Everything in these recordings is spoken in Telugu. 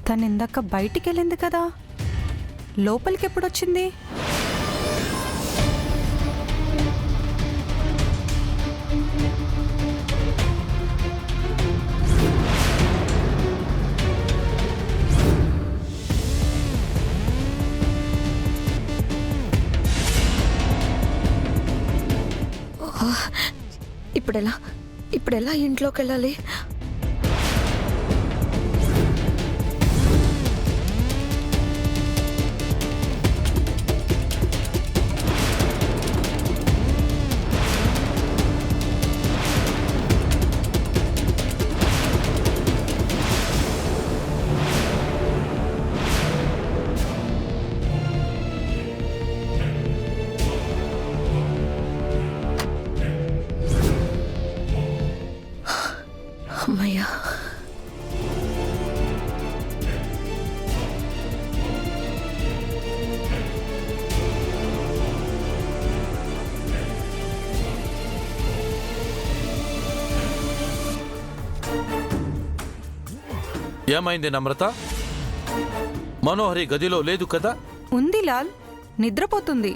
తను ఇందాక బయటికి వెళ్ళింది కదా, లోపలికి ఎప్పుడొచ్చింది? ఇప్పుడెలా ఇంట్లోకి వెళ్ళాలి? అమ్మయ్యా, ఏమైంది నమ్రత? మనోహరి గదిలో లేదు కదా? ఉంది లాల్, నిద్రపోతుంది.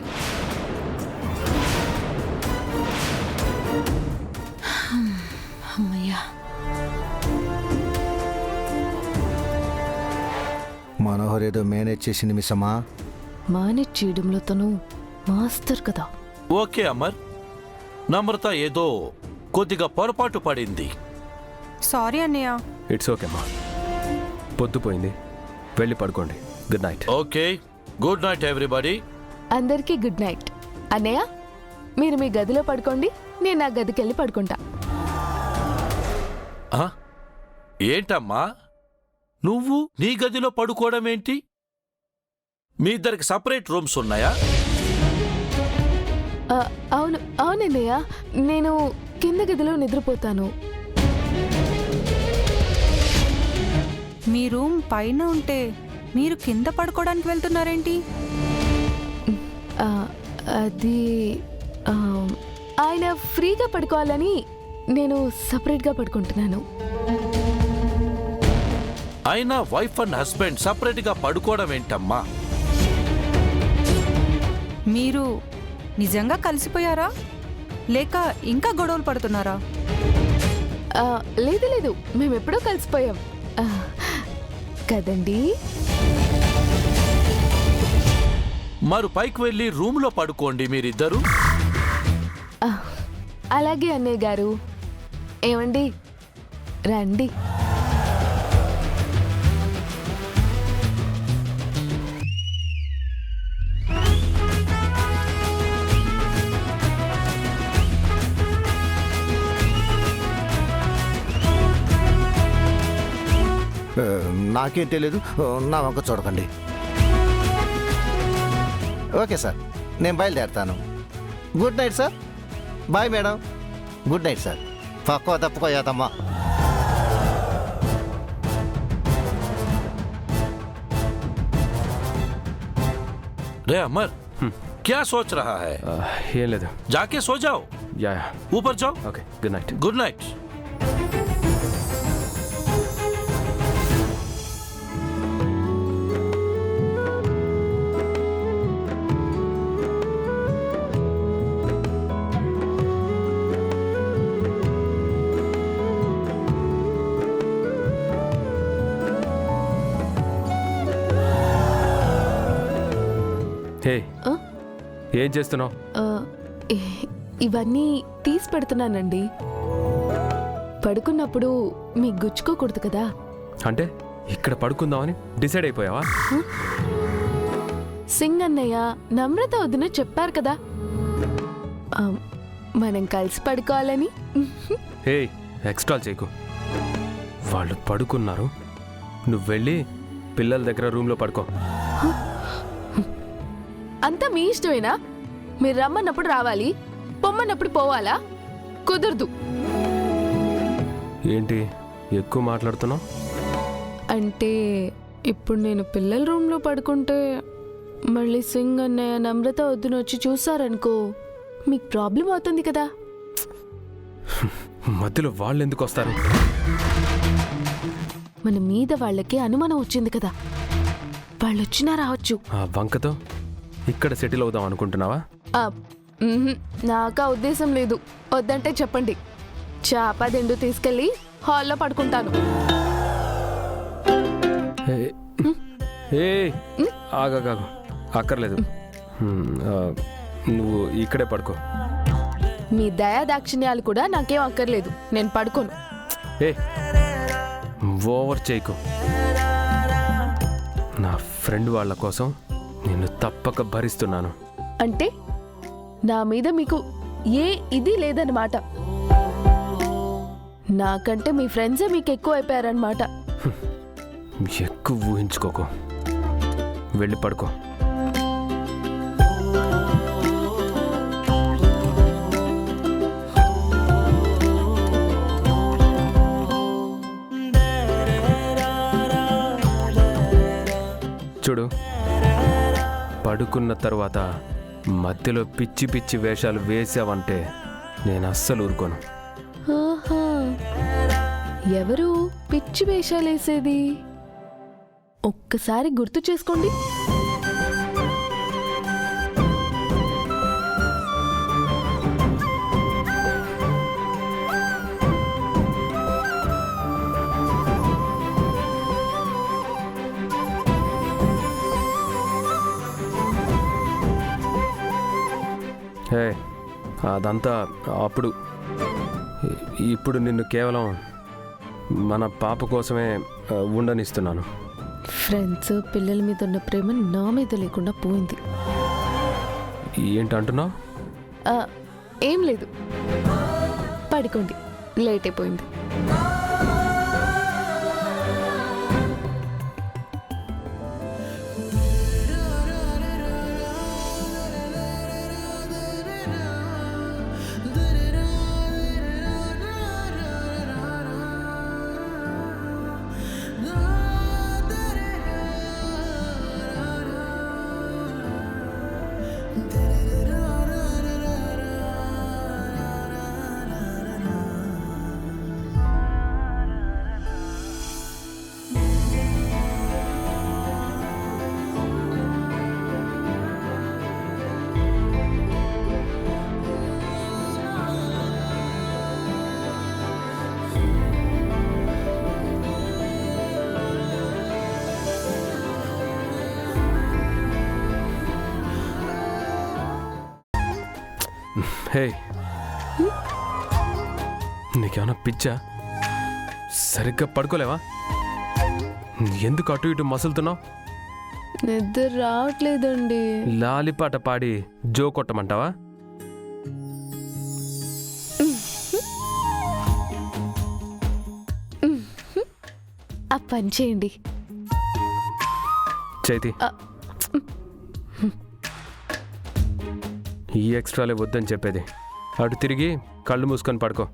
అమ్మయ్యా. మనోహర్ ఏదో మేనేజ్ చేసింది మిస్సమ్మా. మేనేజ్ చేయడంలో తను మాస్టర్ కదా. ఓకే అమర్, నమ్రత ఏదో కొద్దిగా పొరపాటు పడింది. సారీ అన్నయ్య. ఇట్స్ ఓకే అమ్మా, పొద్దుపోయింది, వెళ్ళి పడుకోండి. Good night. Okay, good night everybody. అందరికీ గుడ్ నైట్. అన్నయ్య, మీరు మీ గదిలో పడుకోండి, నేను నా గదికి వెళ్ళి పడుకుంటా. ఏంటమ్మా నువ్వు నీ గదిలో పడుకోవడం ఏంటి? మీ ఇద్దరికి సపరేట్ రూమ్స్ ఉన్నాయా? అవునన్నయ్య, నేను కింద గదిలో నిద్రపోతాను. మీ రూమ్ పైన ఉంటే మీరు కింద పడుకోవడానికి వెళ్తున్నారేంటి? అది ఆయన ఫ్రీగా పడుకోవాలని నేను సపరేట్గా పడుకుంటున్నాను. అయినా వైఫ్ అండ్ హస్బెండ్ సపరేట్ గా పడుకోవడం ఏంటమ్మా? మీరు నిజంగా కలిసిపోయారా, లేక ఇంకా గొడవలు పడుతున్నారా? లేదు, మేమెప్పుడో కలిసిపోయాం కదండి. మరి పైకి వెళ్ళి రూమ్ లో పడుకోండి మీరిద్దరు. అలాగే అన్నయ్య గారు. ఏమండి, రండి. నాకేం తెలియదు, నా వంక చూడకండి. ఓకే సార్, నేను బయలుదేరుతాను. Good night sir. Bye madam. Good night sir. పక్కో తప్పుకో యాదమ్మా. రే अमर, क्या सोच रहा है? ఏం లేదు. जाके सो जाओ. యా ऊपर जाओ. Okay, good night. Good night. Hey, ఏం చేస్తున్నావు? ఇవన్నీ తీసి పెడుతున్నానండి. పడుకున్నప్పుడు మీకు గుచ్చుకోకూడదు కదా. అంటే ఇక్కడ పడుకుందామని డిసైడ్ అయిపోయావా? సింగ్ అన్నయ్య, నమ్రత వదిన చెప్పారు కదా మనం కలిసి పడుకోవాలని. హే, ఎక్స్ట్రా చేయకు. వాళ్ళు పడుకున్నారు, నువ్వు వెళ్ళి పిల్లల దగ్గర రూమ్లో పడుకో. అంతా మీ ఇష్టమేనా? మీరు రమ్మన్నప్పుడు రావాలి, పొమ్మన్నప్పుడు పోవాలా? కుదరదు. ఏంటి ఎక్కువ మాట్లాడుతున్నావు? అంటే ఇప్పుడు నేను పిల్లల రూమ్లో పడుకుంటే మళ్ళీ సింగ్ అన్నయ్య నమ్రత వద్దున వచ్చి చూసారనుకో, మీకు ప్రాబ్లం అవుతుంది కదా. మధ్యలో వాళ్ళు ఎందుకు వస్తారు? మన మీద వాళ్ళకి అనుమానం వచ్చింది కదా, వాళ్ళు వచ్చినా రావచ్చు. ఆ వంకతో ఇక్కడ సెటిల్ అవుదాం అనుకుంటున్నావా? నాకా ఉద్దేశం లేదు. వద్దంటే చెప్పండి, చాప దిండు తీసుకెళ్ళి హాల్లో పడుకుంటాను. ఏ ఆగాగాగు, అక్కర్లేదు. నువ్వు ఇక్కడే పడుకో. మీ దయా దాక్షిణ్యాలు కూడా నాకేం అక్కర్లేదు, నేను పడుకోను. ఏ ఓవర్ చేయకు. నా ఫ్రెండ్ వాళ్ళ కోసం నిన్ను తప్పక భరిస్తున్నాను. అంటే నా మీద మీకు ఏ ఇది లేదన్నమాట. నాకంటే మీ ఫ్రెండ్సే మీకు ఎక్కువ అయిపోయారనమాట. ఎక్కువ ఊహించుకోకు, వెళ్ళి పడుకో. చూడు, పడుకున్న తర్వాత మధ్యలో పిచ్చి పిచ్చి వేషాలు వేసావంటే నేను అస్సలు ఊరుకోను. ఆహా, ఎవరు పిచ్చి వేషాలేసేది? ఒక్కసారి గుర్తు చేసుకోండి. హే, అదంతా అప్పుడు. ఇప్పుడు నిన్ను కేవలం మన పాప కోసమే ఉండనిస్తున్నాను. ఫ్రెండ్స్, పిల్లల మీద ఉన్న ప్రేమ నా మీద లేకుండా పోయింది. ఏంటంటున్నావు? ఏం లేదు, పడుకోండి, లేట్ అయిపోయింది. హే, నీకేమన్నా పిచ్చా? సరిగ్గా పడుకోలేవా? ఎందుకు అటు ఇటు మసులుతున్నావు? నిద్ర రావట్లేదండి. లాలిపాట పాడి జో కొట్టమంటావా? ఆ పని చేయండి. చైతి, ఈ ఎక్స్ట్రాలే వద్దని చెప్పేది. అటు తిరిగి కళ్ళు మూసుకొని పడుకో.